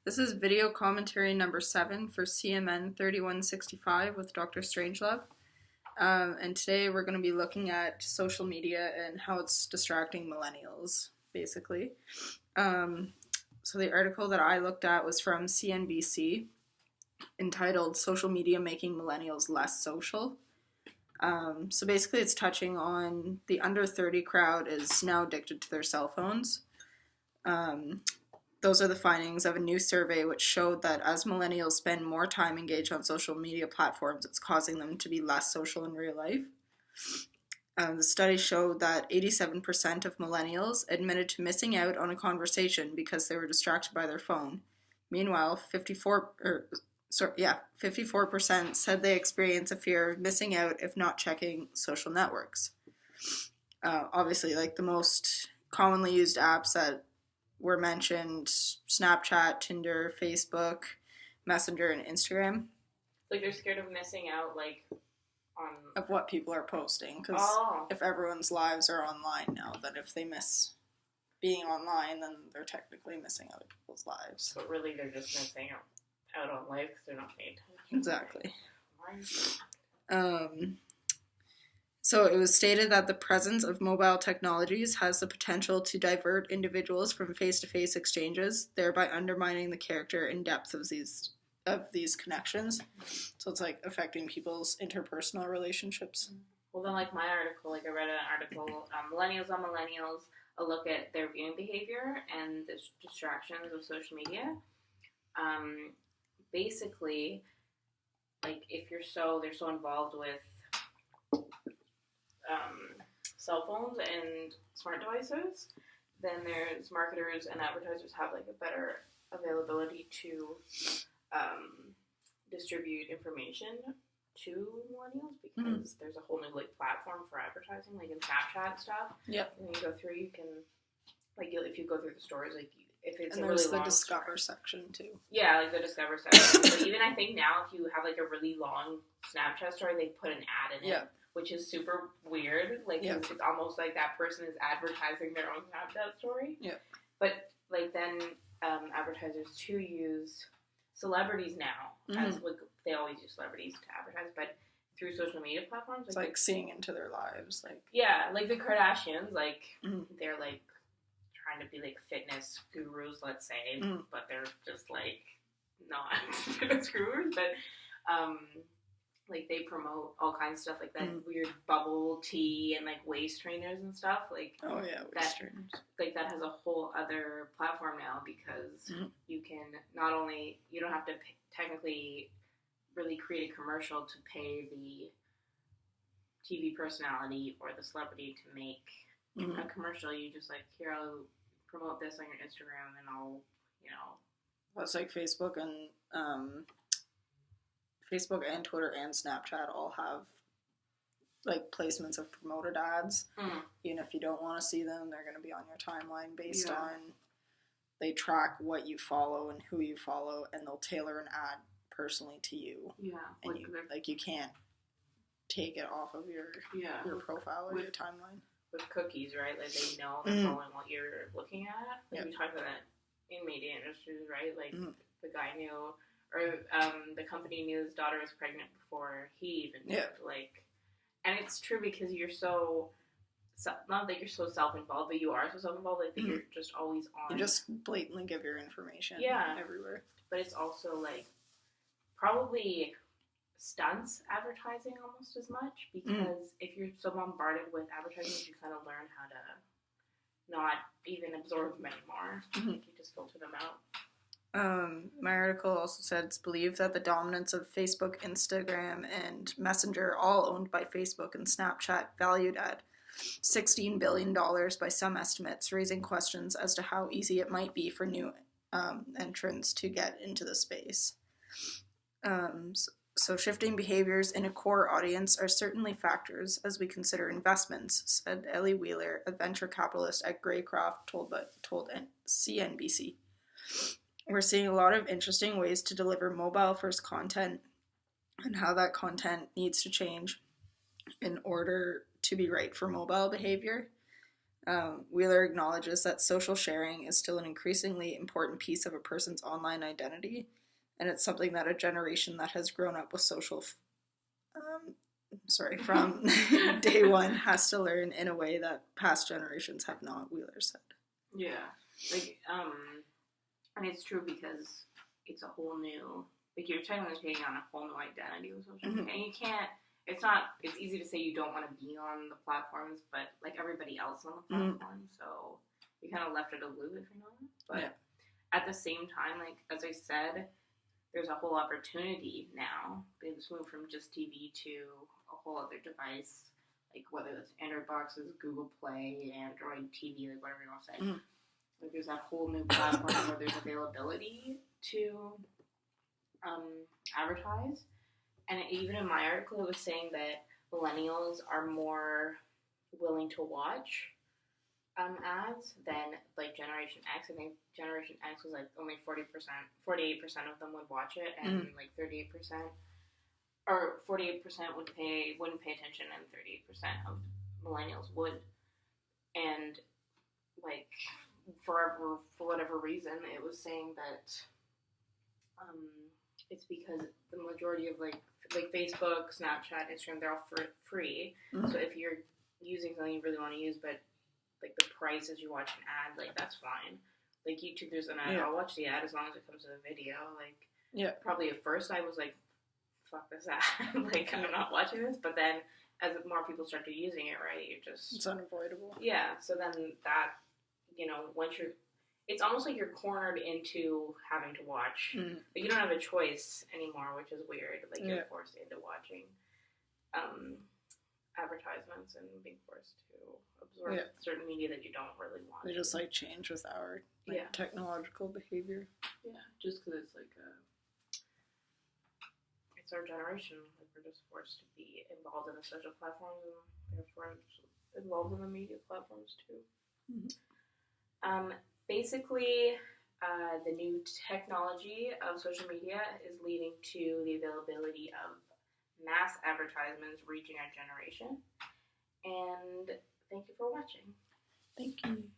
This is video commentary number 7 for CMN3165 with Dr. Strangelove. And today we're going to be looking at social media and how it's distracting millennials, basically. So the article that I looked at was from CNBC, entitled Social Media Making Millennials Less Social. So basically it's touching on the under 30 crowd is now addicted to their cell phones. Those are the findings of a new survey which showed that as millennials spend more time engaged on social media platforms, it's causing them to be less social in real life. The study showed that 87% of millennials admitted to missing out on a conversation because they were distracted by their phone. Meanwhile, 54% said they experience a fear of missing out if not checking social networks. Obviously, like the most commonly used apps that were mentioned, Snapchat, Tinder, Facebook, Messenger, and Instagram. Like they're scared of missing out, like, on... Of what people are posting, because if everyone's lives are online now, then if they miss being online, then they're technically missing other people's lives. But really, they're just missing out on life because they're not paying attention. Exactly. Why is that? So it was stated that the presence of mobile technologies has the potential to divert individuals from face-to-face exchanges, thereby undermining the character and depth of these connections. So it's like affecting people's interpersonal relationships. Well, then, like my article, I read an article, Millennials on Millennials, a look at their viewing behavior and the distractions of social media. Basically, like if they're so involved with cell phones and smart devices, then there's marketers and advertisers have like a better availability to distribute information to millennials because there's a whole new like platform for advertising, like in Snapchat and stuff. Yep. And when you go through, you can like if you go through the stories, like if it's and a really there's the long Discover story. section too. Yeah, like the Discover section. But even I think now, if you have like a really long Snapchat story, they put an ad in it. Which is super weird. Like, it's almost like that person is advertising their own Snapchat story. Yeah. But, like, then advertisers, too, use celebrities now. As like, they always use celebrities to advertise, but through social media platforms. It's like seeing into their lives. Like yeah, like the Kardashians, like, they're, like, trying to be, like, fitness gurus, let's say. But they're just, like, not fitness gurus. But, like, they promote all kinds of stuff, like that weird bubble tea and, like, waist trainers and stuff. Like, waist trainers. Like, that has a whole other platform now because you can not only, you don't have to technically really create a commercial to pay the TV personality or the celebrity to make a commercial. You just, like, here, I'll promote this on your Instagram and I'll, That's like Facebook and Twitter and Snapchat all have like placements of promoted ads. Even if you don't want to see them, they're going to be on your timeline based on they track what you follow and who you follow, and they'll tailor an ad personally to you. Yeah, and you can't take it off of your profile or your timeline. With cookies, right? Like they know they're following what you're looking at. Like we talked about that in media industries, right? Like the guy knew. Or the company knew his daughter was pregnant before he even knew. Like, and it's true because you're so, not that you're so self-involved, but you are so self-involved, like, that you're just always on. You just blatantly give your information everywhere. But it's also, like, probably stunts advertising almost as much because if you're so bombarded with advertising, you kind of learn how to not even absorb them anymore. Like, you just filter them out. My article also said it's believed that the dominance of Facebook, Instagram, and Messenger, all owned by Facebook and Snapchat, valued at $16 billion by some estimates, raising questions as to how easy it might be for new entrants to get into the space. So shifting behaviors in a core audience are certainly factors as we consider investments, said Ellie Wheeler, a venture capitalist at Greycroft, told CNBC. We're seeing a lot of interesting ways to deliver mobile-first content and how that content needs to change in order to be right for mobile behavior. Wheeler acknowledges that social sharing is still an increasingly important piece of a person's online identity, and it's something that a generation that has grown up with from day one has to learn in a way that past generations have not, Wheeler said. Yeah. Like, and it's true because it's a whole new, like, you're technically taking on a whole new identity with social media. And you can't, it's easy to say you don't want to be on the platforms, but like everybody else on the platform, so you kind of left it aloof if you're not. But at the same time, like, as I said, there's a whole opportunity now. They've moved from just TV to a whole other device, like whether it's Android boxes, Google Play, Android TV, like whatever you want to say. Like there's that whole new platform where there's availability to advertise. And even in my article, it was saying that millennials are more willing to watch ads than like Generation X. I think Generation X was like only 48% of them would watch it, and like 38% or 48% wouldn't pay attention, and 38% of millennials would. And like for whatever reason, it was saying that it's because the majority of like Facebook, Snapchat, Instagram, they're all free. So if you're using something you really want to use, but like the price as you watch an ad, like that's fine. Like YouTube, there's an ad. I'll watch the ad as long as it comes to the video. Like probably at first I was like, fuck this ad. Like I'm not watching this. But then as more people start to using it, right, it's unavoidable. Yeah. So then that, once it's almost like you're cornered into having to watch. Like you don't have a choice anymore, which is weird. Like you're forced into watching advertisements and being forced to absorb certain media that you don't really want. They just like change with our technological behavior. Yeah, just because it's like it's our generation. Like we're just forced to be involved in the social platforms and therefore involved in the media platforms too. Basically, the new technology of social media is leading to the availability of mass advertisements reaching our generation. And thank you for watching. Thank you.